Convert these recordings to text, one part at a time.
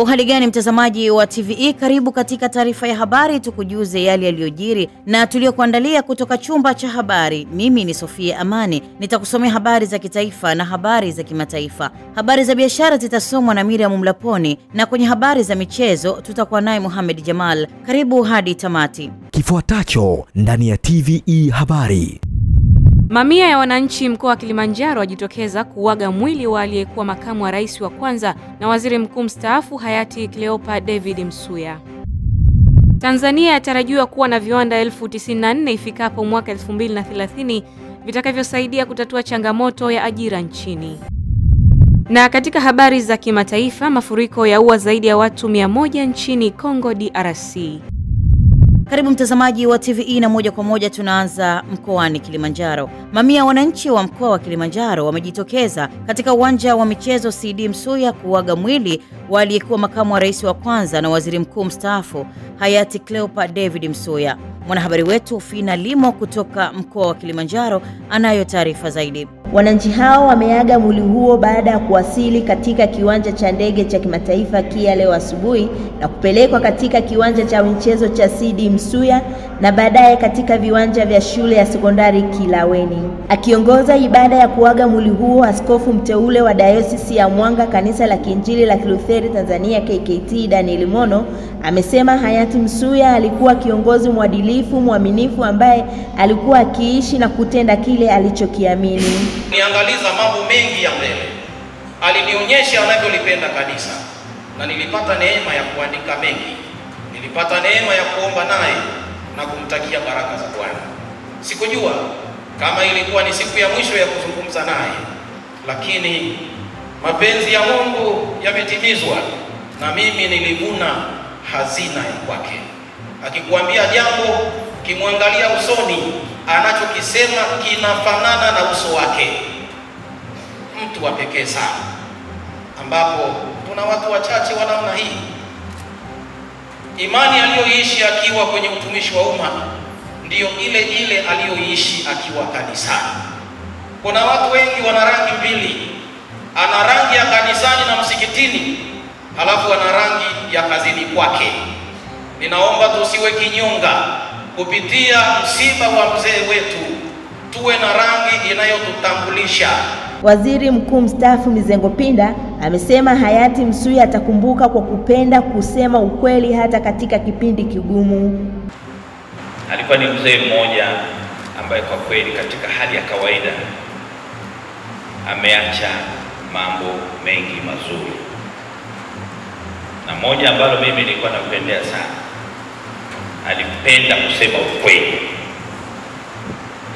Uhali gani mtazamaji wa TVE, karibu katika taarifa ya habari, tukujuze yale yaliyojiri na tuliokuandalia kutoka chumba cha habari. Mimi ni Sofia Amani, nitakusomea habari za kitaifa na habari za kimataifa. Habari za biashara zitasomwa na Miriam Mlaponi, na kwenye habari za michezo tutakuwa naye Mohamed Jamal. Karibu hadi tamati. Kifuatacho ndani ya TVE habari. Mamia ya wananchi mkoa wa Kilimanjaro wajitokeza kuuaga mwili wa aliyekuwa makamu wa rais wa kwanza na waziri mkuu mstaafu hayati Cleopa David Msuya. Tanzania yatarajiwa kuwa na viwanda 1094 ifikapo mwaka 2030 vitakavyosaidia kutatua changamoto ya ajira nchini. Na katika habari za kimataifa, mafuriko yaua zaidi ya watu 100 nchini Kongo DRC. Karibu mtazamaji wa TVE, na moja kwa moja tunaanza mkoani Kilimanjaro. Mamia ya wananchi wa mkoa wa Kilimanjaro wamejitokeza katika uwanja wa michezo CD Msuya kuaga mwili wa aliyekuwa makamu wa rais wa kwanza na waziri mkuu mstaafu hayati Cleopa David Msuya. Mwanahabari wetu Fina Limo kutoka mkoa wa Kilimanjaro anayo taarifa zaidi. Wananchi hao wameaga mwili huo baada ya kuwasili katika kiwanja cha ndege cha kimataifa KIA leo asubuhi na kupelekwa katika kiwanja cha michezo cha CD Msuya na baadaye katika viwanja vya shule ya sekondari Kilaweni. Akiongoza ibada ya kuaga mwili huo, askofu mteule wa Dayosisi ya Mwanga Kanisa la Kiinjili la Kilutheri Tanzania KKT Daniel Mono amesema hayati Msuya alikuwa kiongozi mwadilifu, mwaminifu ambaye alikuwa akiishi na kutenda kile alichokiamini. Niangaliza mambo mengi ya mbele. Alinionyesha anavyolipenda kanisa na nilipata neema ya kuandika mengi. Nilipata neema ya kuomba naye na kumtakia baraka za Bwana. Sikujua kama ilikuwa ni siku ya mwisho ya kuzungumza naye, lakini mapenzi ya Mungu yametimizwa na mimi nilivuna hazina ya kwake. Akikuambia jambo, kimwangalia usoni, anachokisema kinafanana na uso wake. Mtu wa pekee sana, ambapo tuna watu wachache wa namna hii. Imani aliyoishi akiwa kwenye utumishi wa umma ndiyo ile ile aliyoishi akiwa kanisani. Kuna watu wengi wana rangi mbili, ana rangi ya kanisani na msikitini, halafu ana rangi ya kazini kwake. Ninaomba tusiwe kinyonga. Kupitia msiba wa mzee wetu tuwe na rangi inayotutambulisha. Waziri Mkuu mstaafu Mizengo Pinda amesema hayati Msuya atakumbuka kwa kupenda kusema ukweli hata katika kipindi kigumu. Alikuwa ni mzee mmoja ambaye kwa kweli katika hali ya kawaida ameacha mambo mengi mazuri. Na moja ambalo mimi nilikuwa nampendea sana, alipenda kusema ukweli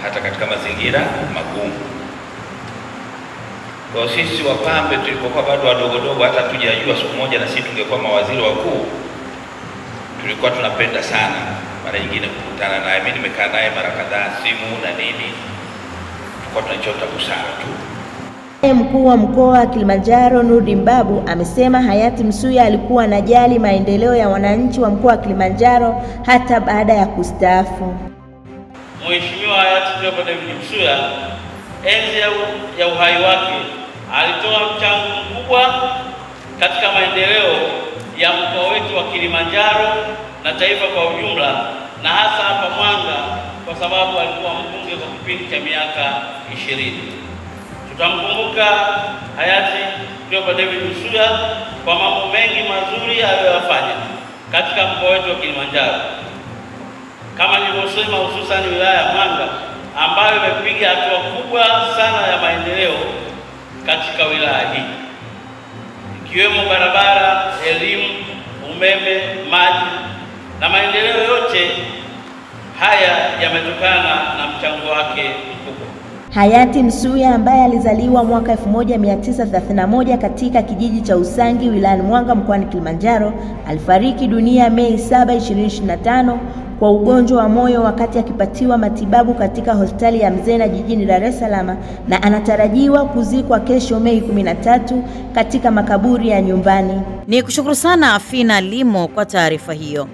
hata katika mazingira magumu. Kwa sisi wapambe tulipokuwa bado wadogodogo, hata tujajua siku moja na sisi tungekuwa mawaziri wakuu, tulikuwa tunapenda sana mara nyingine kukutana naye. Mimi nimekaa naye mara kadhaa, simu na nini, tulikuwa tunachota busara tu. Mkuu wa mkoa wa Kilimanjaro Nurdin Babu amesema hayati Msuya alikuwa anajali maendeleo ya wananchi wa mkoa wa Kilimanjaro hata baada ya kustaafu. Mheshimiwa hayati Cleopa David Msuya, enzi ya uhai wake, alitoa mchango mkubwa katika maendeleo ya mkoa wetu wa Kilimanjaro na taifa kwa ujumla, na hasa hapa Mwanga, kwa sababu alikuwa mbunge kwa kipindi cha miaka 20. Tutamkumbuka hayati Cleopa David Msuya kwa mambo mengi mazuri aliyoyafanya katika mkoa wetu wa Kilimanjaro. Kama nilivyosema, hususan wilaya ya Mwanga ambayo imepiga hatua kubwa sana ya maendeleo katika wilaya hii, ikiwemo barabara, elimu, umeme, maji, na maendeleo yote haya yametokana na mchango wake mkubwa. Hayati Msuya ambaye alizaliwa mwaka 1931 katika kijiji cha Usangi wilayani Mwanga mkoani Kilimanjaro alifariki dunia Mei 7, 2025 kwa ugonjwa wa moyo wakati akipatiwa matibabu katika hospitali ya Mzena jijini Dar es Salaam, na anatarajiwa kuzikwa kesho Mei 13 katika makaburi ya nyumbani. Ni kushukuru sana Fina Limo kwa taarifa hiyo.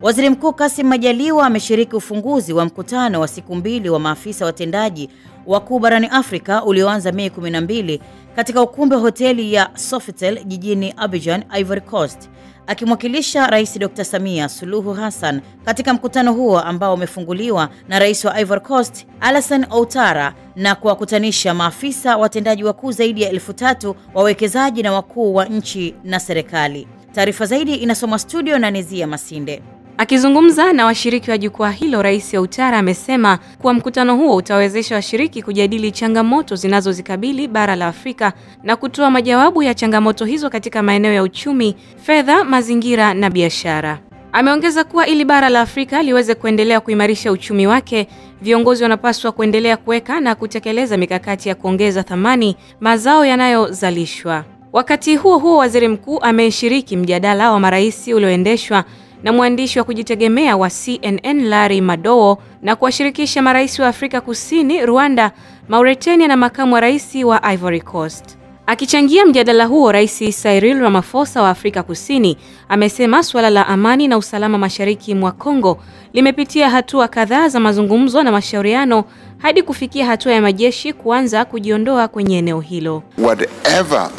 Waziri Mkuu Kassim Majaliwa ameshiriki ufunguzi wa mkutano wa siku 2 wa maafisa watendaji wakuu barani Afrika ulioanza Mei 12 katika ukumbi wa hoteli ya Sofitel jijini Abidjan, Ivory Coast, akimwakilisha Rais Dr. Samia Suluhu Hassan katika mkutano huo ambao umefunguliwa na Rais wa Ivory Coast Alassane Ouattara na kuwakutanisha maafisa watendaji wakuu zaidi ya 3,000 wawekezaji na wakuu wa nchi na serikali. Taarifa zaidi inasomwa studio na Nezia Masinde. Akizungumza na washiriki wa jukwaa hilo, Rais Ouattara amesema kuwa mkutano huo utawezesha washiriki kujadili changamoto zinazozikabili bara la Afrika na kutoa majawabu ya changamoto hizo katika maeneo ya uchumi, fedha, mazingira na biashara. Ameongeza kuwa ili bara la Afrika liweze kuendelea kuimarisha uchumi wake, viongozi wanapaswa kuendelea kuweka na kutekeleza mikakati ya kuongeza thamani mazao yanayozalishwa. Wakati huo huo, Waziri Mkuu ameshiriki mjadala wa marais ulioendeshwa na mwandishi wa kujitegemea wa CNN Larry Madowo na kuwashirikisha marais wa Afrika Kusini, Rwanda, Mauritania na makamu wa rais wa Ivory Coast. Akichangia mjadala huo, Rais Cyril Ramaphosa wa Afrika Kusini amesema suala la amani na usalama mashariki mwa Kongo limepitia hatua kadhaa za mazungumzo na mashauriano hadi kufikia hatua ya majeshi kuanza kujiondoa kwenye eneo hilo. Whatever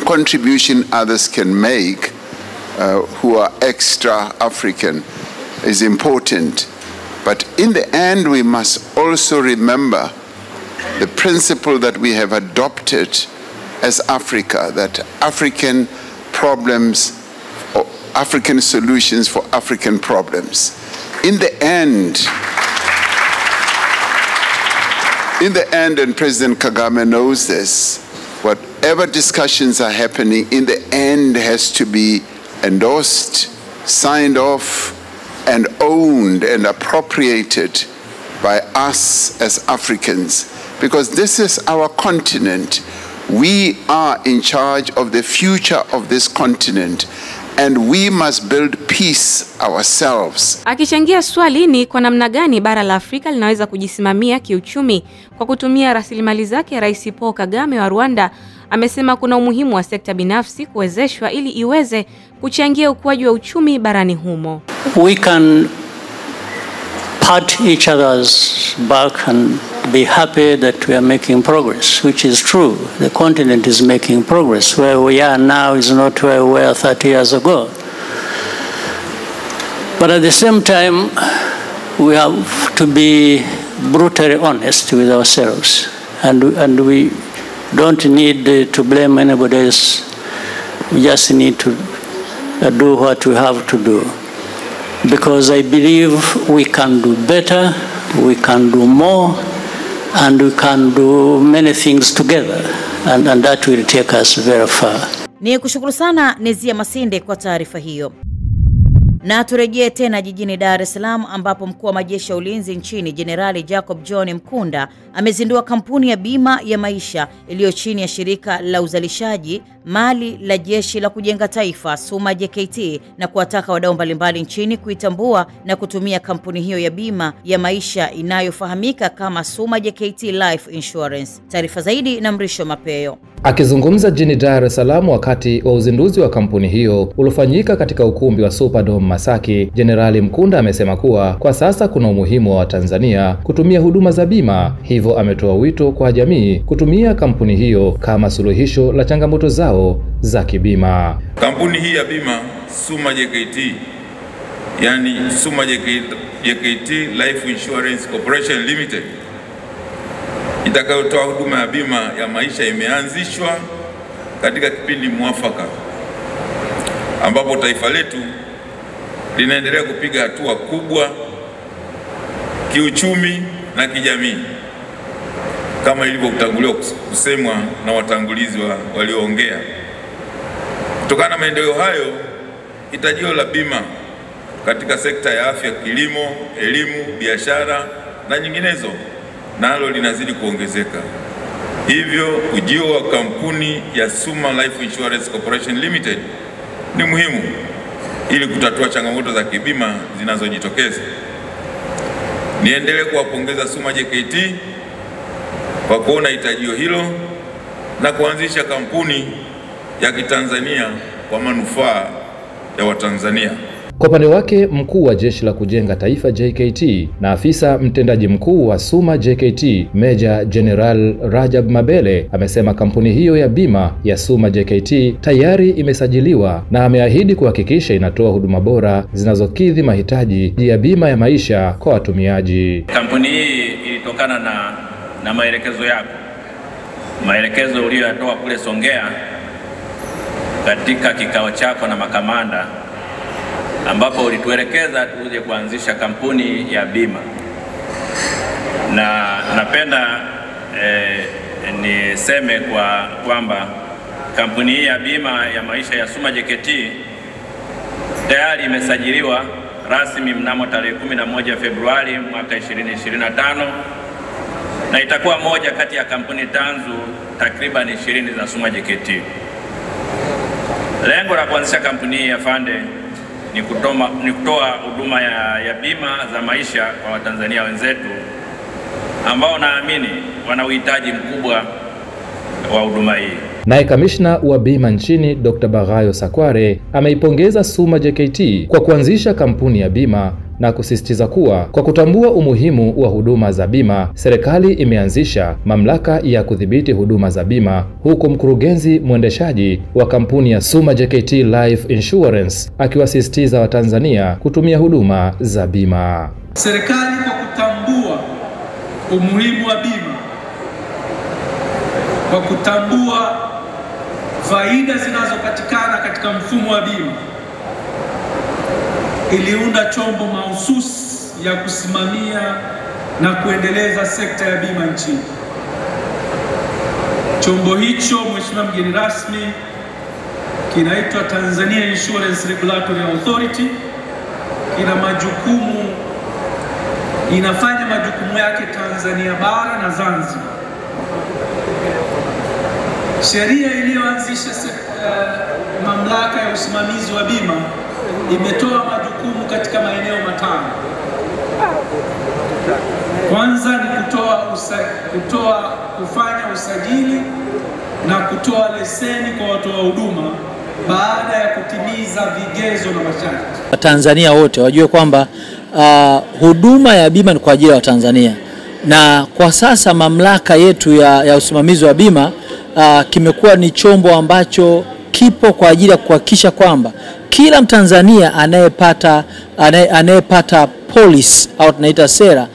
contribution others can make who are extra African is important, but in the end we must also remember the principle that we have adopted as Africa, that African problems or African solutions for African problems. In the end, and President Kagame knows this, whatever discussions are happening, in the end has to be endorsed, signed off, and owned and appropriated by us as Africans, because this is our continent. We are in charge of the future of this continent, and we must build peace ourselves. Akichangia swali ni kwa namna gani bara la Afrika linaweza kujisimamia kiuchumi kwa kutumia rasilimali zake, Rais Paul Kagame wa Rwanda amesema kuna umuhimu wa sekta binafsi kuwezeshwa ili iweze kuchangia ukuaji wa uchumi barani humo. We can pat each other's back and be happy that we are making progress, which is true. The continent is making progress. Where we are now is not where we were 30 years ago. But at the same time, we have to be brutally honest with ourselves, and we don't need to blame anybody else. We just need to do what we have to do. Because I believe we can do better, we can do more, and we can do many things together. And that will take us very far. Ni kushukuru sana Nezia Masinde kwa taarifa hiyo. Na turejee tena jijini Dar es Salaam ambapo mkuu wa majeshi ya ulinzi nchini Jenerali Jacob John Mkunda amezindua kampuni ya bima ya maisha iliyo chini ya shirika la uzalishaji mali la jeshi la kujenga taifa SUMA JKT, na kuwataka wadau mbalimbali nchini kuitambua na kutumia kampuni hiyo ya bima ya maisha inayofahamika kama SUMA JKT Life Insurance. Taarifa zaidi na Mrisho Mapeyo. Akizungumza jijini Dar es Salaam wakati wa uzinduzi wa kampuni hiyo uliofanyika katika ukumbi wa Superdome Masaki, Jenerali Mkunda amesema kuwa kwa sasa kuna umuhimu wa Tanzania kutumia huduma za bima, hivyo ametoa wito kwa jamii kutumia kampuni hiyo kama suluhisho la changamoto zao za kibima. Kampuni hii ya bima SUMA JKT, yani SUMA JKT Life Insurance Corporation Limited, itakayotoa huduma ya bima ya maisha imeanzishwa katika kipindi mwafaka ambapo taifa letu linaendelea kupiga hatua kubwa kiuchumi na kijamii kama ilivyotanguliwa kusemwa na watangulizi walioongea. Kutokana na maendeleo hayo, hitajio la bima katika sekta ya afya, kilimo, elimu, biashara na nyinginezo nalo linazidi kuongezeka. Hivyo ujio wa kampuni ya SUMA Life Insurance Corporation Limited ni muhimu ili kutatua changamoto za kibima zinazojitokeza. Niendelee kuwapongeza SUMA JKT kwa kuona hitajio hilo na kuanzisha kampuni ya Kitanzania kwa manufaa ya Watanzania. Kwa upande wake, mkuu wa Jeshi la Kujenga Taifa JKT na afisa mtendaji mkuu wa SUMA JKT Meja General Rajab Mabele amesema kampuni hiyo ya bima ya SUMA JKT tayari imesajiliwa na ameahidi kuhakikisha inatoa huduma bora zinazokidhi mahitaji ya bima ya maisha kwa watumiaji. Kampuni hii ilitokana na maelekezo yako, maelekezo uliyoyatoa kule Songea katika kikao chako na makamanda, ambapo ulituelekeza tuje kuanzisha kampuni ya bima. Na napenda niseme kwamba kampuni hii ya bima ya maisha ya SUMA JKT tayari imesajiliwa rasmi mnamo tarehe 11 Februari mwaka 2025 na itakuwa moja kati ya kampuni tanzu takriban 20 za SUMA JKT. Lengo la kuanzisha kampuni hii ya Fande ni kutoa huduma ya bima za maisha kwa Watanzania wenzetu ambao naamini wana uhitaji mkubwa wa huduma hii. Naye kamishna wa bima nchini Dr. Bagayo Sakware ameipongeza SUMA JKT kwa kuanzisha kampuni ya bima na kusisitiza kuwa kwa kutambua umuhimu wa huduma za bima, serikali imeanzisha mamlaka ya kudhibiti huduma za bima, huku mkurugenzi mwendeshaji wa kampuni ya SUMA JKT Life Insurance akiwasisitiza Watanzania kutumia huduma za bima. Serikali kwa kutambua umuhimu wa bima, kwa kutambua faida zinazopatikana katika mfumo wa bima, iliunda chombo mahususi ya kusimamia na kuendeleza sekta ya bima nchini. Chombo hicho, Mheshimiwa mgeni rasmi, kinaitwa Tanzania Insurance Regulatory Authority. Kina majukumu, inafanya majukumu yake Tanzania bara na Zanzibar. Sheria iliyoanzisha mamlaka ya usimamizi wa bima imetoa majukumu katika maeneo matano. Kwanza ni kufanya usajili na kutoa leseni kwa watoa huduma baada ya kutimiza vigezo na masharti. Watanzania wote wajue kwamba huduma ya bima ni kwa ajili ya Watanzania, na kwa sasa mamlaka yetu ya usimamizi wa bima kimekuwa ni chombo ambacho kipo kwa ajili ya kuhakikisha kwamba kila Mtanzania anayepata policy au tunaita sera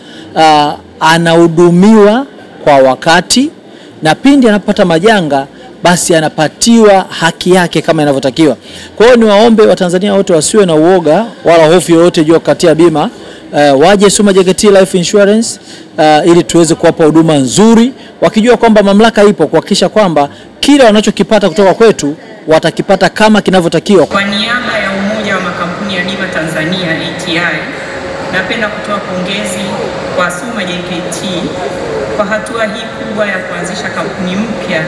anahudumiwa kwa wakati, na pindi anapata majanga basi anapatiwa haki yake kama inavyotakiwa. Kwa hiyo niwaombe Watanzania wote wasiwe na uoga wala hofu yoyote juu ya kukatia bima. Waje SUMA JKT Life Insurance ili tuweze kuwapa huduma nzuri, wakijua kwamba mamlaka ipo kuhakikisha kwamba kila wanachokipata kutoka kwetu watakipata kama kinavyotakiwa. Kwa niaba ya Umoja wa Makampuni ya Bima Tanzania ATI, napenda kutoa pongezi kwa SUMA JKT kwa hatua hii kubwa ya kuanzisha kampuni mpya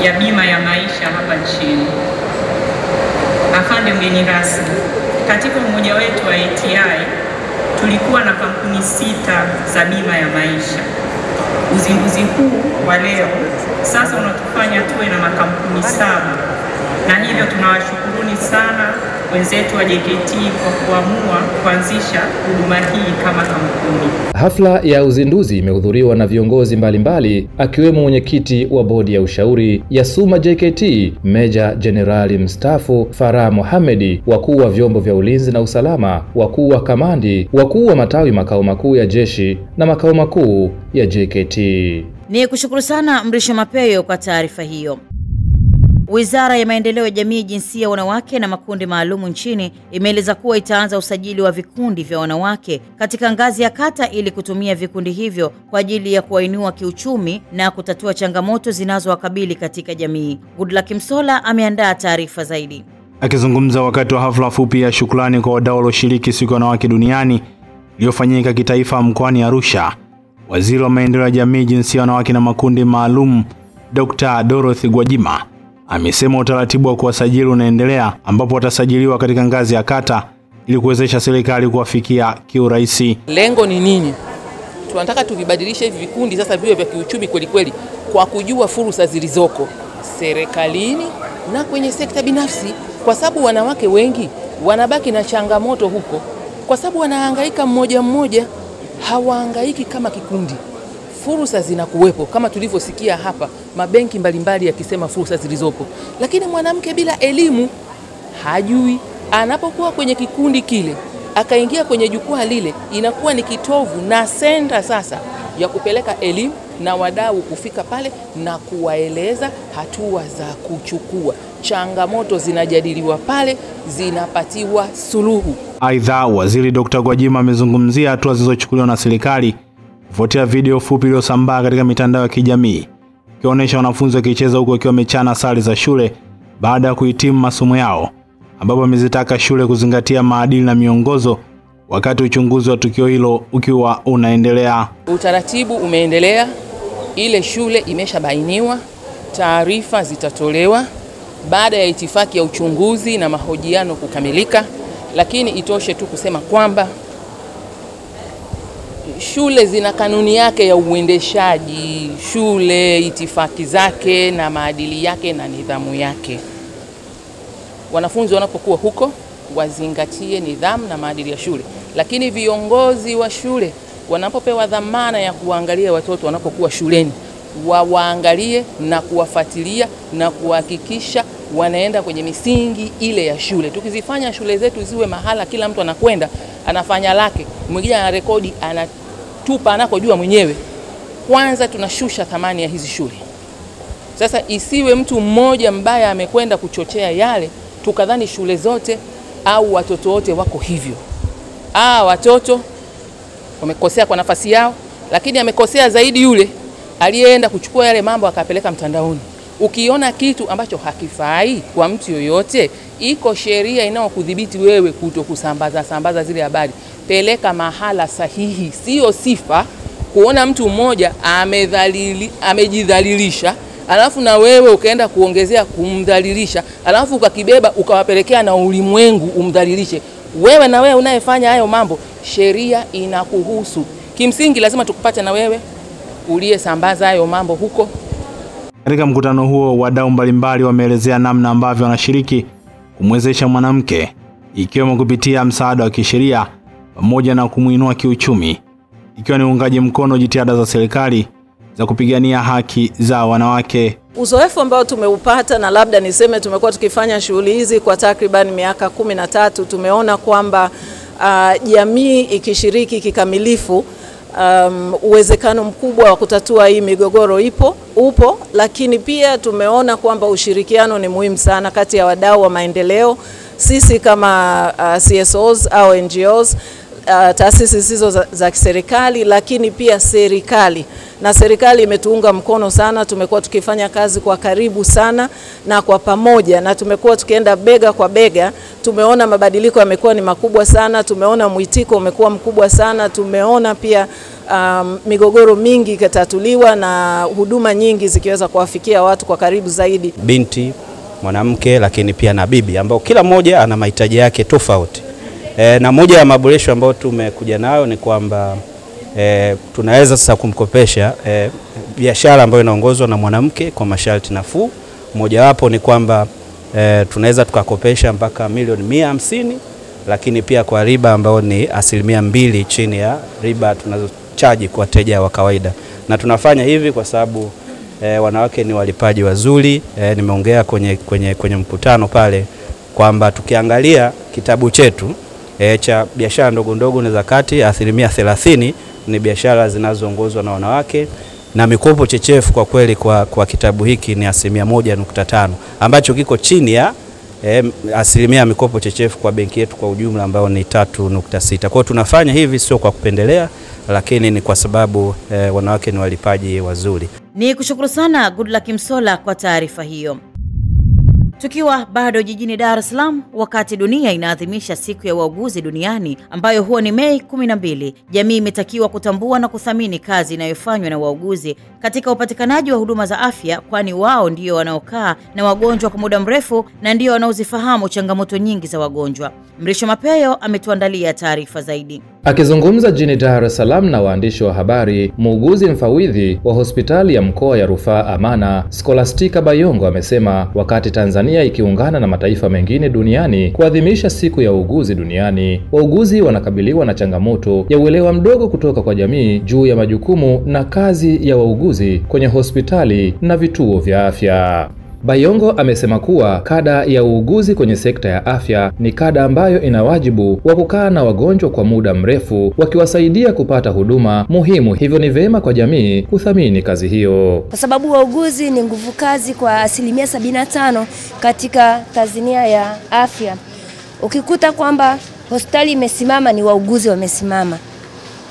ya bima ya maisha hapa nchini. Afande mgeni rasmi, katika umoja wetu wa ATI tulikuwa na kampuni 6 za bima ya maisha. Uzinduzi huu wa leo sasa unatufanya tuwe na makampuni 7, na hivyo tunawashukuruni sana wenzetu wa JKT kwa kuamua kuanzisha huduma hii kama kampuni. Hafla ya uzinduzi imehudhuriwa na viongozi mbalimbali akiwemo mwenyekiti wa bodi ya ushauri ya SUMA JKT Meja Generali mstaafu Farah Mohamedi, wakuu wa vyombo vya ulinzi na usalama, wakuu wa kamandi, wakuu wa matawi makao makuu ya jeshi na makao makuu ya JKT. Ni kushukuru sana Mrisho Mapeyo kwa taarifa hiyo. Wizara ya Maendeleo ya Jamii, Jinsia, Wanawake na Makundi Maalumu nchini imeeleza kuwa itaanza usajili wa vikundi vya wanawake katika ngazi ya kata ili kutumia vikundi hivyo kwa ajili ya kuwainua kiuchumi na kutatua changamoto zinazowakabili katika jamii. Goodluck Msola ameandaa taarifa zaidi. Akizungumza wakati wa hafla fupi ya shukrani kwa wadau walioshiriki siku ya wanawake duniani iliyofanyika kitaifa mkoani Arusha, Waziri wa Maendeleo ya Jamii, Jinsia, Wanawake na Makundi Maalum Dr. Dorothy Gwajima amesema utaratibu wa kuwasajili unaendelea, ambapo watasajiliwa katika ngazi ya kata ili kuwezesha serikali kuwafikia kiurahisi. Lengo ni nini? Tunataka tuvibadilishe hivi vikundi sasa viwe vya kiuchumi kweli kweli, kwa kujua fursa zilizoko serikalini na kwenye sekta binafsi, kwa sababu wanawake wengi wanabaki na changamoto huko, kwa sababu wanahangaika mmoja mmoja, hawahangaiki kama kikundi. Fursa zinakuwepo kama tulivyosikia hapa, mabenki mbalimbali yakisema fursa zilizopo, lakini mwanamke bila elimu hajui. Anapokuwa kwenye kikundi kile, akaingia kwenye jukwaa lile, inakuwa ni kitovu na senta sasa ya kupeleka elimu na wadau kufika pale na kuwaeleza hatua za kuchukua. Changamoto zinajadiliwa pale, zinapatiwa suluhu. Aidha, Waziri Dr. Gwajima amezungumzia hatua zilizochukuliwa na serikali kufuatia video fupi iliyosambaa katika mitandao ya kijamii ikionyesha wanafunzi wakicheza huko wakiwa wamechana sare za shule baada ya kuhitimu masomo yao, ambapo amezitaka shule kuzingatia maadili na miongozo wakati uchunguzi wa tukio hilo ukiwa unaendelea. Utaratibu umeendelea, ile shule imeshabainiwa, taarifa zitatolewa baada ya itifaki ya uchunguzi na mahojiano kukamilika, lakini itoshe tu kusema kwamba shule zina kanuni yake ya uendeshaji, shule itifaki zake na maadili yake na nidhamu yake. Wanafunzi wanapokuwa huko wazingatie nidhamu na maadili ya shule, lakini viongozi wa shule wanapopewa dhamana ya kuangalia watoto wanapokuwa shuleni, waangalie na kuwafuatilia na kuhakikisha wanaenda kwenye misingi ile ya shule. Tukizifanya shule zetu ziwe mahala kila mtu anakwenda anafanya lake, mwingine ana rekodi anatupa anakojua mwenyewe, kwanza tunashusha thamani ya hizi shule. Sasa isiwe mtu mmoja mbaya amekwenda kuchochea yale tukadhani shule zote au watoto wote wako hivyo. Watoto wamekosea kwa nafasi yao, lakini amekosea zaidi yule aliyeenda kuchukua yale mambo akapeleka mtandaoni. Ukiona kitu ambacho hakifai kwa mtu yoyote, iko sheria inayokudhibiti wewe kutokusambaza zile habari. Peleka mahala sahihi. Sio sifa kuona mtu mmoja amejidhalilisha, alafu na wewe ukaenda kuongezea kumdhalilisha, alafu ukakibeba ukawapelekea na ulimwengu umdhalilishe. Wewe na wewe unayefanya hayo mambo, sheria inakuhusu. Kimsingi lazima tukupate na wewe uliyesambaza hayo mambo huko. Katika mkutano huo, wadau mbalimbali wameelezea namna ambavyo wanashiriki kumwezesha mwanamke, ikiwemo kupitia msaada wa kisheria pamoja na kumuinua kiuchumi, ikiwa ni uungaji mkono jitihada za serikali za kupigania haki za wanawake. Uzoefu ambao tumeupata, na labda niseme tumekuwa tukifanya shughuli hizi kwa takriban miaka 13, tumeona kwamba jamii ikishiriki kikamilifu, uwezekano mkubwa wa kutatua hii migogoro upo, lakini pia tumeona kwamba ushirikiano ni muhimu sana kati ya wadau wa maendeleo, sisi kama CSOs au NGOs, taasisi zisizo za kiserikali, lakini pia serikali. Na serikali imetuunga mkono sana, tumekuwa tukifanya kazi kwa karibu sana na kwa pamoja, na tumekuwa tukienda bega kwa bega. Tumeona mabadiliko yamekuwa ni makubwa sana, tumeona mwitiko umekuwa mkubwa sana, tumeona pia migogoro mingi ikatatuliwa na huduma nyingi zikiweza kuwafikia watu kwa karibu zaidi. Binti, mwanamke, lakini pia na bibi, ambao kila mmoja ana mahitaji yake tofauti. Na moja ya maboresho ambayo tumekuja nayo ni kwamba tunaweza sasa kumkopesha biashara ambayo inaongozwa na mwanamke kwa masharti nafuu. Moja wapo ni kwamba tunaweza tukakopesha mpaka milioni 150, lakini pia kwa riba ambayo ni 2% chini ya riba tunazochaji kwa wateja wa kawaida. Na tunafanya hivi kwa sababu wanawake ni walipaji wazuri. Nimeongea kwenye mkutano pale kwamba tukiangalia kitabu chetu cha biashara ndogo ndogo na zakati, 30% ni biashara zinazoongozwa na wanawake, na mikopo chechefu kwa kweli kwa kitabu hiki ni 1.5, ambacho kiko chini ya asilimia mikopo chechefu kwa benki yetu kwa ujumla ambao ni 3.6. Kwa tunafanya hivi sio kwa kupendelea, lakini ni kwa sababu wanawake ni walipaji wazuri. Ni kushukuru sana Goodluck Msolla kwa taarifa hiyo. Tukiwa bado jijini Dar es Salaam, wakati dunia inaadhimisha siku ya wauguzi duniani ambayo huwa ni Mei 12, jamii imetakiwa kutambua na kuthamini kazi inayofanywa na wauguzi katika upatikanaji wa huduma za afya, kwani wao ndio wanaokaa na wagonjwa kwa muda mrefu na ndio wanaozifahamu changamoto nyingi za wagonjwa. Mrisho Mapeyo ametuandalia taarifa zaidi. Akizungumza jijini Dar es Salaam na waandishi wa habari, muuguzi mfawidhi wa hospitali ya mkoa ya rufaa Amana, Scholastica Bayongo, amesema wakati Tanzania ikiungana na mataifa mengine duniani kuadhimisha siku ya uuguzi duniani, wauguzi wanakabiliwa na changamoto ya uelewa mdogo kutoka kwa jamii juu ya majukumu na kazi ya wauguzi kwenye hospitali na vituo vya afya. Bayongo amesema kuwa kada ya uuguzi kwenye sekta ya afya ni kada ambayo ina wajibu wa kukaa na wagonjwa kwa muda mrefu wakiwasaidia kupata huduma muhimu, hivyo ni vema kwa jamii kuthamini kazi hiyo. Kwa sababu wauguzi ni nguvu kazi kwa 75% katika tasnia ya afya. Ukikuta kwamba hospitali imesimama, ni wauguzi wamesimama.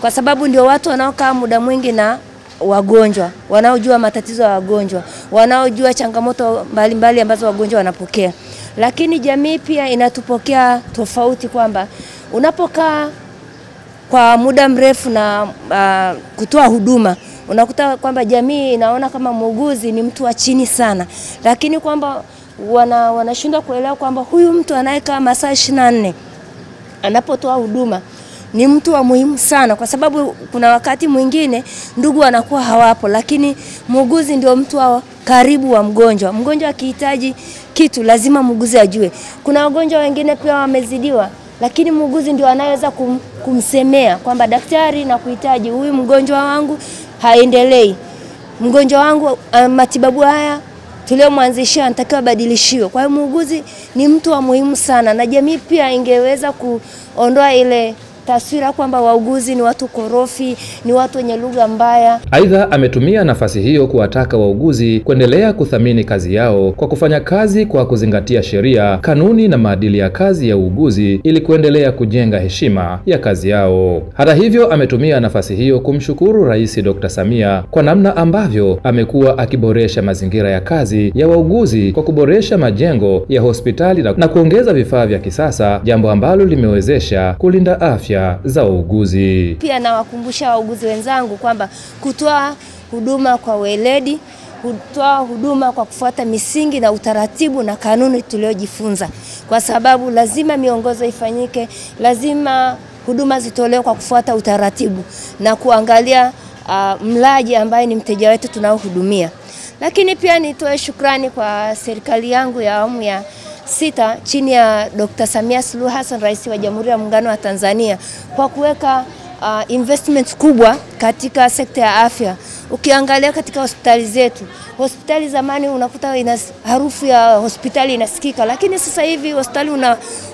Kwa sababu ndio watu wanaokaa muda mwingi na wagonjwa, wanaojua matatizo ya wagonjwa, wanaojua changamoto mbalimbali ambazo wagonjwa wanapokea. Lakini jamii pia inatupokea tofauti, kwamba unapokaa kwa muda mrefu na kutoa huduma, unakuta kwamba jamii inaona kama muuguzi ni mtu wa chini sana, lakini kwamba wanashindwa kuelewa kwamba huyu mtu anayekaa masaa 24 anapotoa huduma ni mtu wa muhimu sana, kwa sababu kuna wakati mwingine ndugu wanakuwa hawapo, lakini muuguzi ndio mtu wa karibu wa mgonjwa. Mgonjwa akihitaji kitu lazima muuguzi ajue. Kuna wagonjwa wengine pia wamezidiwa, lakini muuguzi ndio anaweza kumsemea kwamba daktari, na kuhitaji huyu mgonjwa wangu haendelei, mgonjwa wangu matibabu haya tuliyomwanzishia anatakiwa badilishiwe. Kwa hiyo muuguzi ni mtu wa muhimu sana, na jamii pia ingeweza kuondoa ile taswira kwamba wauguzi ni watu korofi, ni watu wenye lugha mbaya. Aidha, ametumia nafasi hiyo kuwataka wauguzi kuendelea kuthamini kazi yao kwa kufanya kazi kwa kuzingatia sheria, kanuni na maadili ya kazi ya uuguzi ili kuendelea kujenga heshima ya kazi yao. Hata hivyo, ametumia nafasi hiyo kumshukuru Rais Dr. Samia kwa namna ambavyo amekuwa akiboresha mazingira ya kazi ya wauguzi kwa kuboresha majengo ya hospitali na kuongeza vifaa vya kisasa, jambo ambalo limewezesha kulinda afya za wauguzi. Pia nawakumbusha wauguzi wenzangu kwamba kutoa huduma kwa weledi, kutoa huduma kwa kufuata misingi na utaratibu na kanuni tuliojifunza, kwa sababu lazima miongozo ifanyike, lazima huduma zitolewe kwa kufuata utaratibu na kuangalia mlaji ambaye ni mteja wetu tunaohudumia. Lakini pia nitoe shukrani kwa serikali yangu ya awamu ya 6 chini ya Dr. Samia Suluhu Hassan, Rais wa Jamhuri ya Muungano wa Tanzania, kwa kuweka investment kubwa katika sekta ya afya. Ukiangalia katika hospitali zetu, hospitali zamani unakuta harufu ya hospitali inasikika, lakini sasa hivi hospitali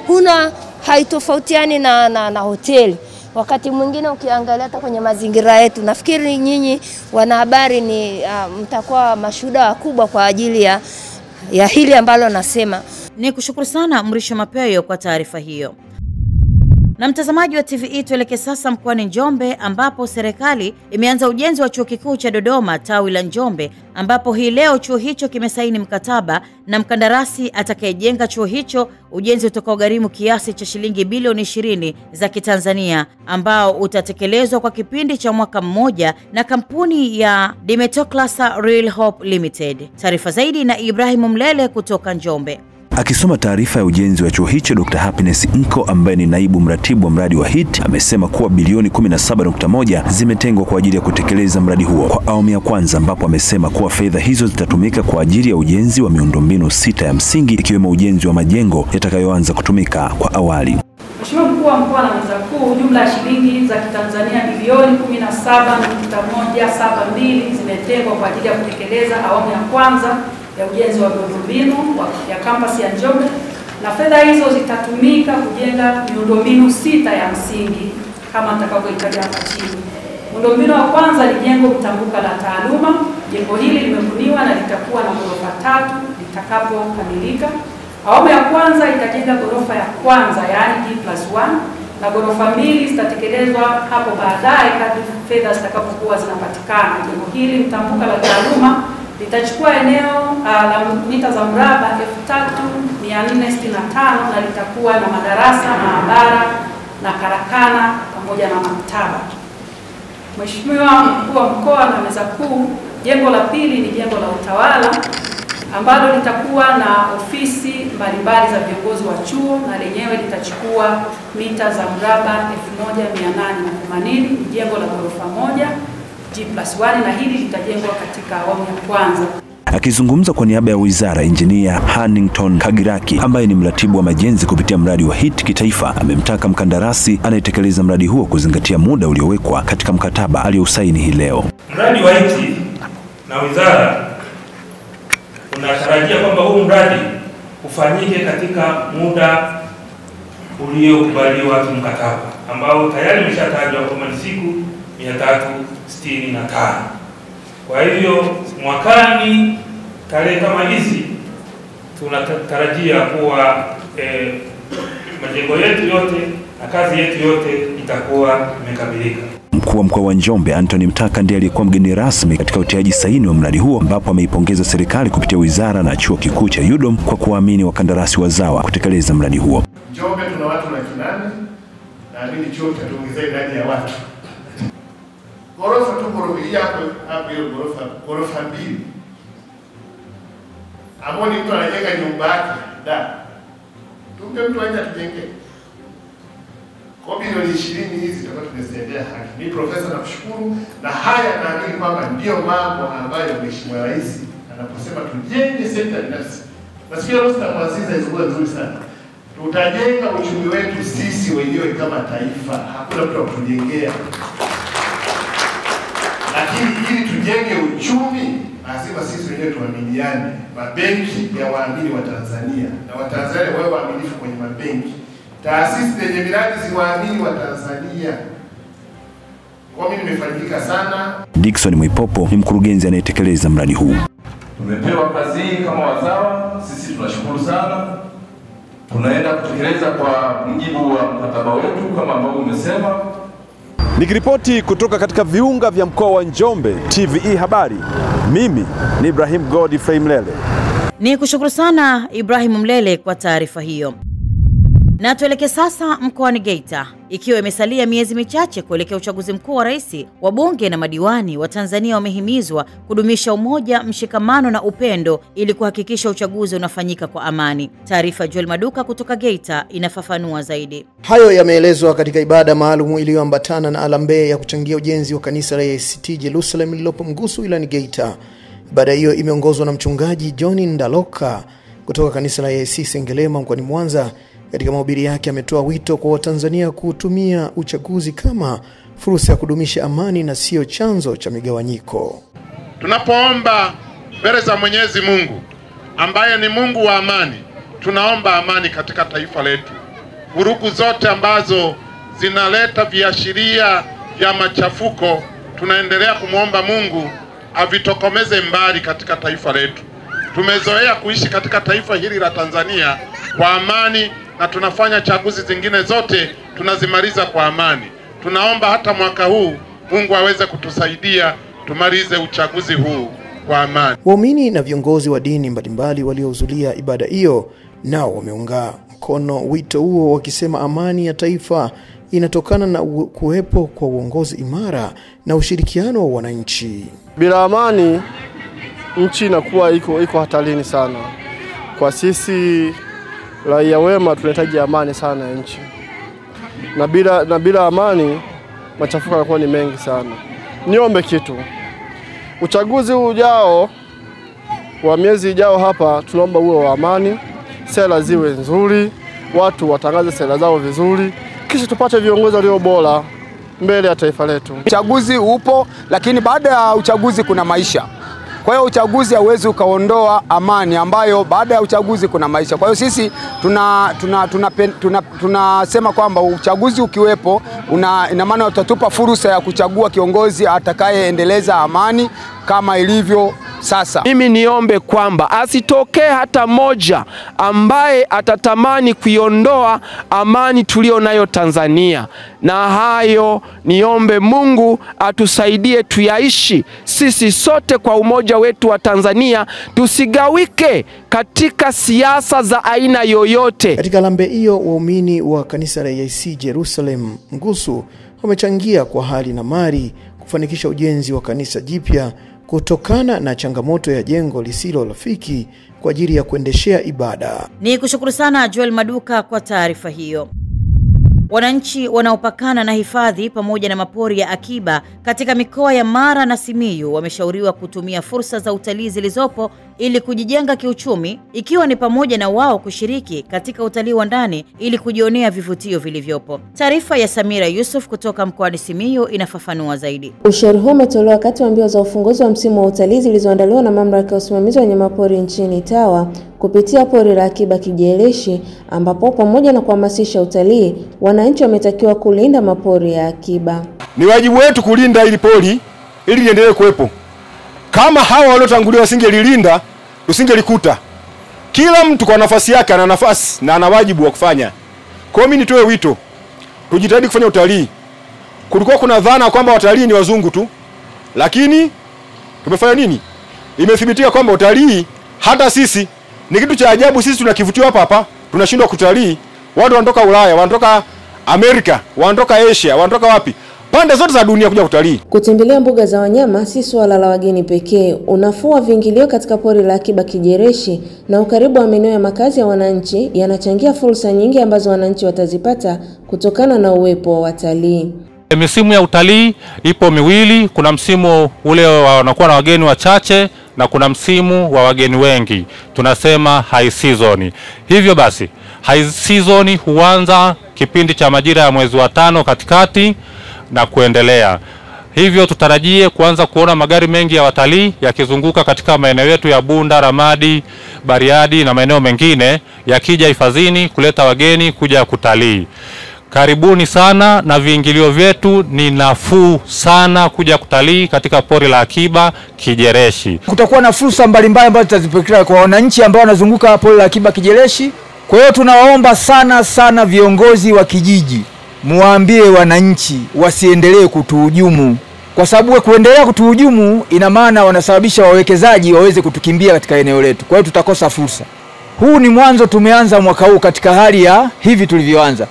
huna haitofautiani na hoteli. Wakati mwingine ukiangalia hata kwenye mazingira yetu, nafikiri nyinyi wanahabari ni mtakuwa mashuhuda wakubwa kwa ajili ya hili ambalo nasema. Ni kushukuru sana Mrisho Mapeyo kwa taarifa hiyo. Na mtazamaji wa TVE, tuelekee sasa mkoani Njombe, ambapo serikali imeanza ujenzi wa chuo kikuu cha Dodoma tawi la Njombe, ambapo hii leo chuo hicho kimesaini mkataba na mkandarasi atakayejenga chuo hicho, ujenzi utakaogharimu kiasi cha shilingi bilioni 20 za Kitanzania, ambao utatekelezwa kwa kipindi cha mwaka mmoja na kampuni ya Dimetoclasa Real Hope Limited. Taarifa zaidi na Ibrahim Mlele kutoka Njombe. Akisoma taarifa ya ujenzi wa chuo hicho, Dr. Happiness Nko ambaye ni naibu mratibu wa mradi wa HIT amesema kuwa bilioni 17.1 zimetengwa kwa ajili ya kutekeleza mradi huo kwa awamu ya kwanza, ambapo amesema kuwa fedha hizo zitatumika kwa ajili ya ujenzi wa miundombinu 6 ya msingi, ikiwemo ujenzi wa majengo yatakayoanza kutumika kwa awali. Mheshimiwa Mkuu wa Mkoa na Meza Kuu, jumla ya shilingi za Kitanzania bilioni 17.172 zimetengwa kwa ajili ya kutekeleza awamu ya kwanza ya ujenzi wa miundombinu ya kampasi ya Njombe, na fedha hizo zitatumika kujenga miundombinu 6 ya msingi kama nitakavyoitaja hapa chini. Miundombinu ya kwanza ni jengo mtambuka la taaluma. Jengo hili limebuniwa na litakuwa na ghorofa 3 litakapokamilika. Awamu ya kwanza itajenga ghorofa ya kwanza, yaani D+1, na ghorofa 2 zitatekelezwa hapo baadaye kadri fedha zitakapokuwa zinapatikana. Jengo hili mtambuka la taaluma litachukua eneo la mita za mraba 3465 na litakuwa na madarasa, maabara na karakana pamoja na maktaba. Mheshimiwa Mkuu wa Mkoa na Meza Kuu, jengo la pili ni jengo la utawala ambalo litakuwa na ofisi mbalimbali za viongozi wa chuo na lenyewe litachukua mita za mraba 1880. Ni jengo la ghorofa moja G+1 na hili litajengwa katika awamu ya kwanza. Akizungumza kwa niaba ya wizara, Injinia Hannington Kagiraki ambaye ni mratibu wa majenzi kupitia mradi wa HIT kitaifa amemtaka mkandarasi anayetekeleza mradi huo kuzingatia muda uliowekwa katika mkataba aliyousaini hii leo. Mradi wa HIT na wizara unatarajia kwamba huu mradi ufanyike katika muda uliokubaliwa kimkataba ambao tayari umeshatajwa kama ni siku 365. Kwa hivyo mwakani tarehe kama hizi tunatarajia kuwa majengo yetu yote na kazi yetu yote itakuwa imekamilika. Mkuu wa mkoa wa Njombe Anthony Mtaka ndiye aliyekuwa mgeni rasmi katika utiaji saini wa mradi huo, ambapo ameipongeza serikali kupitia wizara na chuo kikuu cha UDOM kwa kuamini wakandarasi wazawa kutekeleza mradi huo. Njombe tuna watu 800, naamini chuo kitatuongezea idadi ya watu. Ghorofa tu ghorofa hapo hiyo ghorofa 2. Hapo ni mtu anajenga nyumba yake, tumpe mtu aje atujengee. Kwa bilioni 20 hizi tutakuwa tumezendea haki. Mimi profesa nakushukuru, na haya naamini kwamba ndio mambo ambayo Mheshimiwa Rais anaposema tujenge sekta binafsi. Nasikia Rostam Aziza ilikuwa nzuri sana. Tutajenga uchumi wetu sisi wenyewe kama taifa. Hakuna mtu wa kutujengea. Lakini ili tujenge uchumi, lazima sisi wenyewe tuaminiane. Mabenki ya waamini wa Tanzania na Watanzania wao waaminifu kwenye mabenki. Taasisi zenye miradi ziwaamini wa Tanzania. Kwa mimi nimefarijika sana. Dickson Mwipopo ni mkurugenzi anayetekeleza mradi huu. Tumepewa kazi hii kama wazawa, sisi tunashukuru sana. Tunaenda kutekeleza kwa mujibu wa mkataba wetu kama ambavyo umesema. Nikiripoti kutoka katika viunga vya mkoa wa Njombe, TVE Habari, mimi ni Ibrahim Godfrey Mlele. Ni kushukuru sana Ibrahim Mlele kwa taarifa hiyo. Na tuelekee sasa mkoani Geita. Ikiwa imesalia miezi michache kuelekea uchaguzi mkuu wa rais, wabunge na madiwani wa Tanzania wamehimizwa kudumisha umoja, mshikamano na upendo ili kuhakikisha uchaguzi unafanyika kwa amani. Taarifa Joel Maduka kutoka Geita inafafanua zaidi. Hayo yameelezwa katika ibada maalum iliyoambatana na alambe ya kuchangia ujenzi wa kanisa la ACT Jerusalem lililopo Mgusu wilayani Geita. Ibada hiyo imeongozwa na mchungaji John Ndaloka kutoka kanisa la ACT Sengelema mkoani Mwanza. Katika mahubiri yake ametoa wito kwa Watanzania kutumia uchaguzi kama fursa ya kudumisha amani na sio chanzo cha migawanyiko. Tunapoomba mbele za Mwenyezi Mungu ambaye ni Mungu wa amani, tunaomba amani katika taifa letu. Vurugu zote ambazo zinaleta viashiria vya machafuko, tunaendelea kumwomba Mungu avitokomeze mbali katika taifa letu. Tumezoea kuishi katika taifa hili la Tanzania kwa amani, na tunafanya chaguzi zingine zote tunazimaliza kwa amani. Tunaomba hata mwaka huu Mungu aweze kutusaidia tumalize uchaguzi huu kwa amani. Waumini na viongozi wa dini mbalimbali waliohudhuria ibada hiyo nao wameunga mkono wito huo, wakisema amani ya taifa inatokana na kuwepo kwa uongozi imara na ushirikiano wa wananchi. Bila amani nchi inakuwa iko hatarini sana. Kwa sisi raia wema tunahitaji amani sana nchi. Na bila amani machafuko yanakuwa ni mengi sana. Niombe kitu. Uchaguzi ujao wa miezi ijao hapa tunaomba uwe wa amani, sera ziwe nzuri, watu watangaze sera zao vizuri, kisha tupate viongozi walio bora mbele ya taifa letu. Uchaguzi upo, lakini baada ya uchaguzi kuna maisha. Kwa hiyo uchaguzi hauwezi ukaondoa amani ambayo baada ya uchaguzi kuna maisha. Kwa hiyo sisi tunasema kwamba uchaguzi ukiwepo ina maana utatupa fursa ya kuchagua kiongozi atakayeendeleza amani kama ilivyo sasa. Mimi niombe kwamba asitokee hata moja ambaye atatamani kuiondoa amani tulio nayo Tanzania. Na hayo niombe Mungu atusaidie tuyaishi sisi sote kwa umoja wetu wa Tanzania, tusigawike katika siasa za aina yoyote. Katika lambe hiyo waumini wa kanisa la ACT Jerusalem Mgusu wamechangia kwa hali na mali kufanikisha ujenzi wa kanisa jipya kutokana na changamoto ya jengo lisilo rafiki kwa ajili ya kuendeshea ibada. Ni kushukuru sana Joel Maduka kwa taarifa hiyo. Wananchi wanaopakana na hifadhi pamoja na mapori ya akiba katika mikoa ya Mara na Simiyu wameshauriwa kutumia fursa za utalii zilizopo ili kujijenga kiuchumi, ikiwa ni pamoja na wao kushiriki katika utalii wa ndani ili kujionea vivutio vilivyopo. Taarifa ya Samira Yusuf kutoka mkoani Simiyu inafafanua zaidi. Ushauri huu umetolewa wakati wa mbio za ufunguzi wa msimu wa utalii zilizoandaliwa na mamlaka ya usimamizi wa wanyamapori nchini TAWA kupitia pori la akiba Kijereshi, ambapo pamoja na kuhamasisha utalii, wananchi wametakiwa kulinda mapori ya akiba. Ni wajibu wetu kulinda hili pori ili liendelee kuwepo. Kama hawa waliotangulia wasingelilinda, tusingelikuta. Kila mtu kwa nafasi yake ana nafasi na ana wajibu wa kufanya. Kwa hiyo mimi nitoe wito, tujitahidi kufanya utalii. Kulikuwa kuna dhana kwamba watalii ni wazungu tu, lakini tumefanya nini? Imethibitika kwamba utalii hata sisi ni kitu cha ajabu. Sisi tunakivutio hapa tunashindwa kutalii. Watu wanatoka Ulaya, wanatoka Amerika, wanatoka Asia, wanatoka wapi? Pande zote za dunia kuja kutalii. Kutembelea mbuga za wanyama si swala la wageni pekee. Unafuu wa viingilio katika pori la akiba Kijereshi na ukaribu wa maeneo ya makazi ya wananchi yanachangia fursa nyingi ambazo wananchi watazipata kutokana na uwepo wa watalii. Misimu ya utalii ipo miwili, kuna msimu ule wanakuwa na wageni wachache na kuna msimu wa wageni wengi. Tunasema high season. Hivyo basi, high season huanza kipindi cha majira ya mwezi wa 5 katikati na kuendelea. Hivyo tutarajie kuanza kuona magari mengi ya watalii yakizunguka katika maeneo yetu ya Bunda, Ramadi, Bariadi na maeneo mengine yakija hifadhini kuleta wageni kuja kutalii. Karibuni sana, na viingilio vyetu ni nafuu sana kuja kutalii katika pori la akiba Kijereshi. Kutakuwa na fursa mbalimbali ambazo tutazipokea kwa wananchi ambao wanazunguka pori la akiba Kijereshi. Kwa hiyo tunawaomba sana viongozi wa kijiji, muambie wananchi wasiendelee kutuhujumu, kwa sababu kuendelea kutuhujumu ina maana wanasababisha wawekezaji waweze kutukimbia katika eneo letu. Kwa hiyo tutakosa fursa. Huu ni mwanzo, tumeanza mwaka huu katika hali ya hivi tulivyoanza,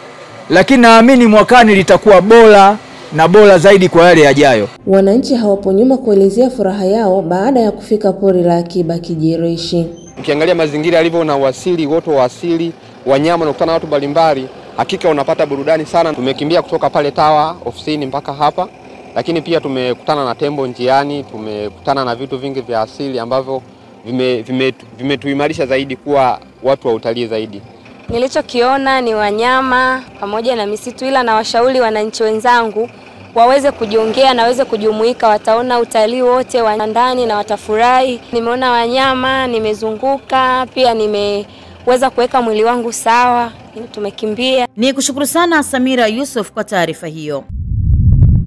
lakini naamini mwakani litakuwa bora na bora zaidi kwa yale yajayo. Wananchi hawapo nyuma kuelezea furaha yao baada ya kufika pori la akiba Kijereshi. Ukiangalia mazingira yalivyo na uasili, wote wa asili, wanyama na kukutana watu mbalimbali, hakika unapata burudani sana. Tumekimbia kutoka pale TAWA ofisini mpaka hapa, lakini pia tumekutana na tembo njiani, tumekutana na vitu vingi vya asili ambavyo vimetuimarisha zaidi kuwa watu wa utalii zaidi. Nilichokiona ni wanyama pamoja na misitu, ila na washauri wananchi wenzangu waweze kujiongea na waweze kujumuika, wataona utalii wote wa ndani na watafurahi. Nimeona wanyama, nimezunguka, pia nimeweza kuweka mwili wangu sawa, tumekimbia. Ni kushukuru sana Samira Yusuf kwa taarifa hiyo.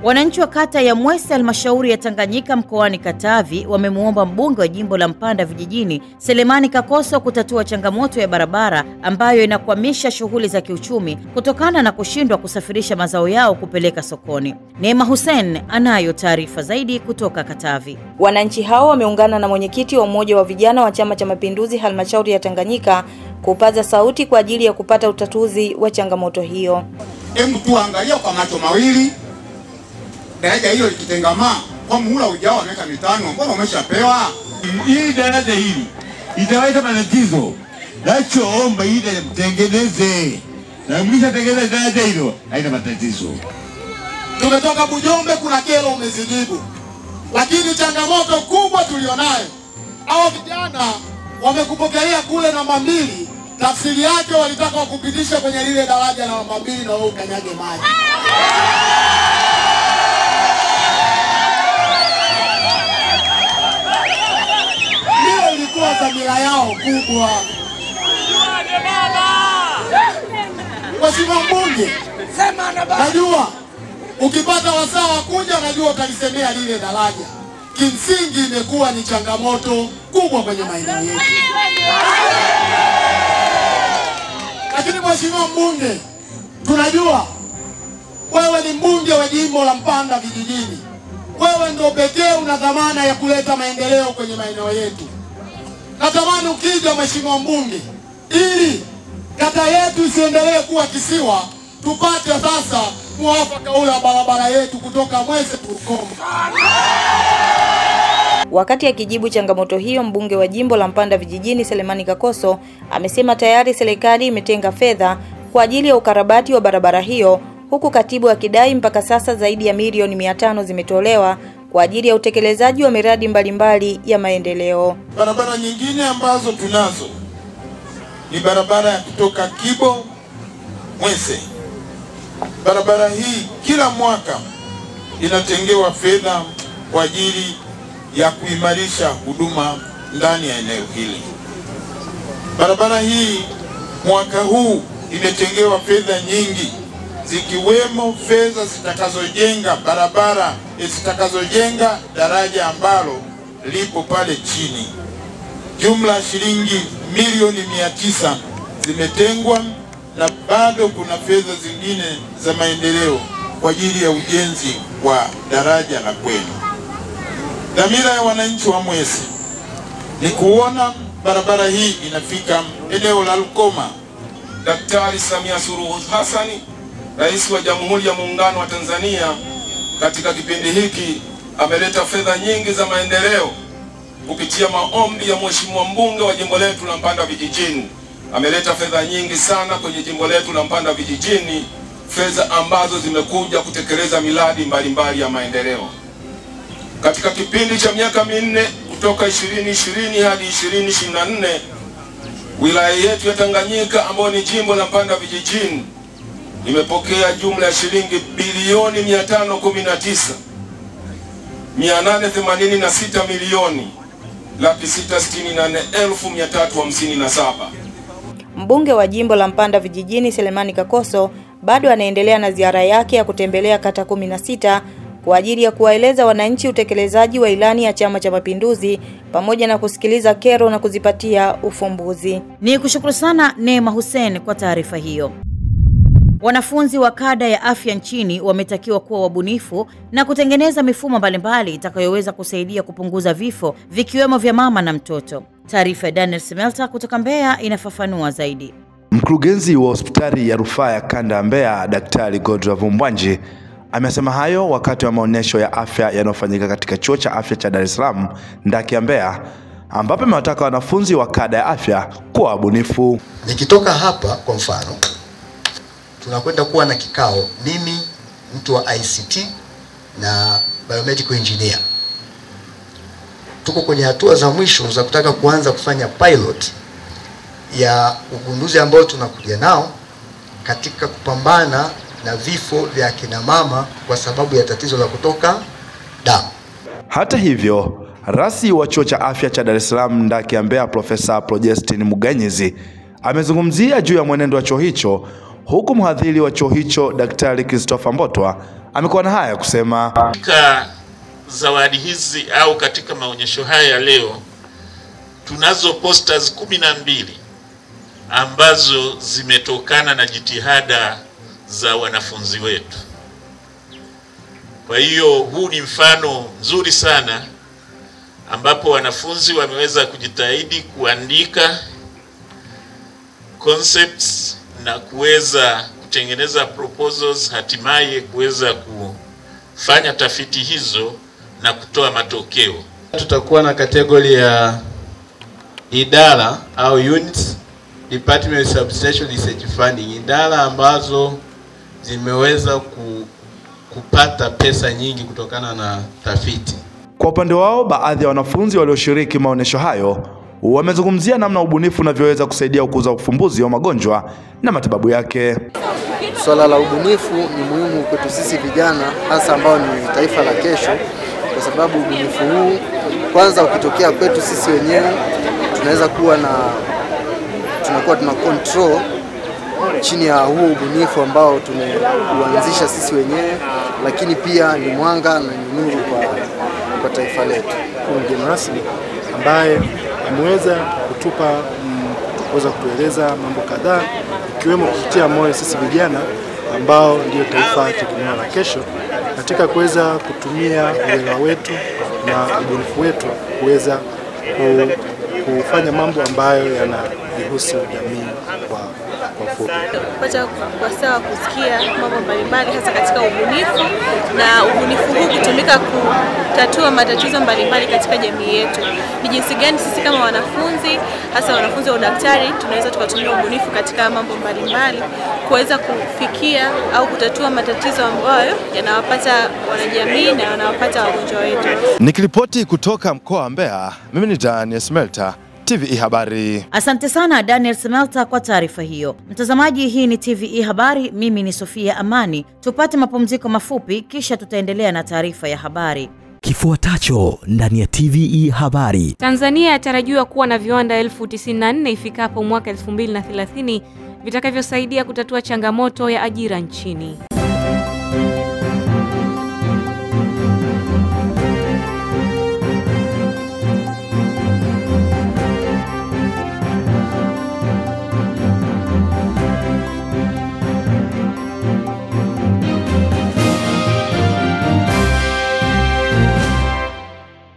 Wananchi wa kata ya Mwese halmashauri ya Tanganyika mkoani Katavi wamemuomba mbunge wa jimbo la Mpanda vijijini Selemani Kakoso kutatua changamoto ya barabara ambayo inakwamisha shughuli za kiuchumi kutokana na kushindwa kusafirisha mazao yao kupeleka sokoni. Neema Hussein anayo taarifa zaidi kutoka Katavi. Wananchi hao wameungana na mwenyekiti wa umoja wa vijana wa Chama cha Mapinduzi halmashauri ya Tanganyika kupaza sauti kwa ajili ya kupata utatuzi wa changamoto hiyo. Hebu tuangalia kwa macho mawili daraja hilo likitengamaa kwa muhula ujao wa miaka 5, mbona umeshapewa? Hii daraja hili italeta matatizo. Nachoomba ile mtengeneze. Na mkishatengeneza daraja hilo haina matatizo. Tumetoka Bujombe, kuna kero umezijibu. Lakini changamoto kubwa tulionayo, hao vijana wamekupokelea kule namba 2, tafsiri yake walitaka wakupitisha kwenye lile daraja namba 2 na wewe ukanyage maji. Ilikuwa dhamira yao kubwa. Mheshimiwa mbunge, najua ukipata wasaa wa kuja, najua utalisemea lile daraja. Kimsingi imekuwa ni changamoto kubwa kwenye maeneo yetu. Lakini Mheshimiwa mbunge, tunajua wewe ni mbunge wa jimbo la Mpanda vijijini. Wewe ndio pekee una dhamana ya kuleta maendeleo kwenye maeneo yetu. Natamani ukija Mheshimiwa mbunge, ili kata yetu isiendelee kuwa kisiwa, tupate sasa muafaka ule wa barabara yetu kutoka Mwese Turukoma. Wakati akijibu changamoto hiyo, mbunge wa jimbo la Mpanda Vijijini Selemani Kakoso amesema tayari serikali imetenga fedha kwa ajili ya ukarabati wa barabara hiyo, huku katibu akidai mpaka sasa zaidi ya milioni 500 zimetolewa kwa ajili ya utekelezaji wa miradi mbalimbali ya maendeleo. Barabara nyingine ambazo tunazo ni barabara ya kutoka Kibo Mwese. Barabara hii kila mwaka inatengewa fedha kwa ajili ya kuimarisha huduma ndani ya eneo hili. Barabara hii mwaka huu imetengewa fedha nyingi, zikiwemo fedha zitakazojenga barabara, zitakazojenga daraja ambalo lipo pale chini. Jumla shilingi milioni 900 zimetengwa, na bado kuna fedha zingine za maendeleo kwa ajili ya ujenzi wa daraja la kwenu. Dhamira ya wananchi wa Mwese ni kuona barabara hii inafika eneo la Lukoma. Daktari Samia Suluhu Hassan, Rais wa Jamhuri ya Muungano wa Tanzania, katika kipindi hiki ameleta fedha nyingi za maendeleo kupitia maombi ya Mheshimiwa mbunge wa jimbo letu la Mpanda Vijijini. Ameleta fedha nyingi sana kwenye jimbo letu la Mpanda Vijijini, fedha ambazo zimekuja kutekeleza miradi mbalimbali ya maendeleo. Katika kipindi cha miaka 4 kutoka 2020 hadi 2024, wilaya yetu ya Tanganyika ambayo ni jimbo la Mpanda Vijijini imepokea jumla ya shilingi bilioni 886 milioni 668,357. Mbunge wa jimbo la Mpanda Vijijini Selemani Kakoso bado anaendelea na ziara yake ya kutembelea kata 16 kwa ajili ya kuwaeleza wananchi utekelezaji wa ilani ya Chama cha Mapinduzi pamoja na kusikiliza kero na kuzipatia ufumbuzi. Ni kushukuru sana Neema Hussein kwa taarifa hiyo. Wanafunzi wa kada ya afya nchini wametakiwa kuwa wabunifu na kutengeneza mifumo mbalimbali itakayoweza kusaidia kupunguza vifo vikiwemo vya mama na mtoto. Taarifa ya Daniel Smelta kutoka Mbeya inafafanua zaidi. Mkurugenzi wa hospitali ya rufaa ya kanda ya Mbeya, Daktari Godlove Mbwanji, amesema hayo wakati wa maonyesho ya afya yanayofanyika katika chuo cha afya cha Dar es Salaam ndaki ya Mbeya, ambapo amewataka wanafunzi wa kada ya afya kuwa wabunifu. Nikitoka hapa kwa mfano, tunakwenda kuwa na kikao, mimi mtu wa ICT na biomedical engineer. Tuko kwenye hatua za mwisho za kutaka kuanza kufanya pilot ya ugunduzi ambao tunakuja nao katika kupambana na vifo vya kina mama kwa sababu ya tatizo la kutoka damu. Hata hivyo, rasi wa chuo cha afya cha Dar es Salaam ndaki ya Mbeya, Profesa Projestin Muganyizi, amezungumzia juu ya mwenendo wa chuo hicho, huku mhadhiri wa chuo hicho Daktari Christopher Mbotwa amekuwa na haya kusema. Katika zawadi hizi au katika maonyesho haya leo tunazo posters 12 ambazo zimetokana na jitihada za wanafunzi wetu. Kwa hiyo huu ni mfano mzuri sana ambapo wanafunzi wameweza kujitahidi kuandika concepts na kuweza kutengeneza proposals, hatimaye kuweza kufanya tafiti hizo na kutoa matokeo. Tutakuwa na kategori ya idara au units, Department of Substantial Research Funding, idara ambazo zimeweza kupata pesa nyingi kutokana na tafiti. Kwa upande wao, baadhi ya wanafunzi walioshiriki maonyesho hayo wamezungumzia namna ubunifu unavyoweza kusaidia kukuza ufumbuzi wa magonjwa na matibabu yake. Swala la ubunifu ni muhimu kwetu sisi vijana, hasa ambao ni taifa la kesho, kwa sababu ubunifu huu kwanza ukitokea kwetu sisi wenyewe tunaweza kuwa tuna control chini ya huo ubunifu ambao tumeuanzisha sisi wenyewe, lakini pia ni mwanga na ni nuru kwa taifa letu. Mgeni rasmi ambaye ameweza kuweza kutueleza mambo kadhaa, ikiwemo kutia moyo sisi vijana ambao ndio taifa tegemeo la kesho, katika kuweza kutumia uelewa wetu na ubunifu wetu kuweza kufanya mambo ambayo yanahusu jamii kwa kwa ufupi. Kupata kwa sawa kusikia mambo mbalimbali hasa katika ubunifu, na ubunifu huu kutumika kutatua matatizo mbalimbali katika jamii yetu. Ni jinsi gani sisi kama wanafunzi, hasa wanafunzi wa udaktari, tunaweza tukatumia ubunifu katika mambo mbalimbali kuweza kufikia au kutatua matatizo ambayo yanawapata wanajamii na yanawapata wagonjwa wetu. Nikiripoti kutoka mkoa wa Mbeya, mimi ni Daniel Smelta, TVE Habari. Asante sana Daniel Smelta kwa taarifa hiyo. Mtazamaji, hii ni TVE Habari, mimi ni Sofia Amani. Tupate mapumziko mafupi kisha tutaendelea na taarifa ya habari. Kifuatacho ndani ya TVE Habari. Tanzania yatarajiwa kuwa na viwanda 1094 ifikapo mwaka 2030 vitakavyosaidia kutatua changamoto ya ajira nchini.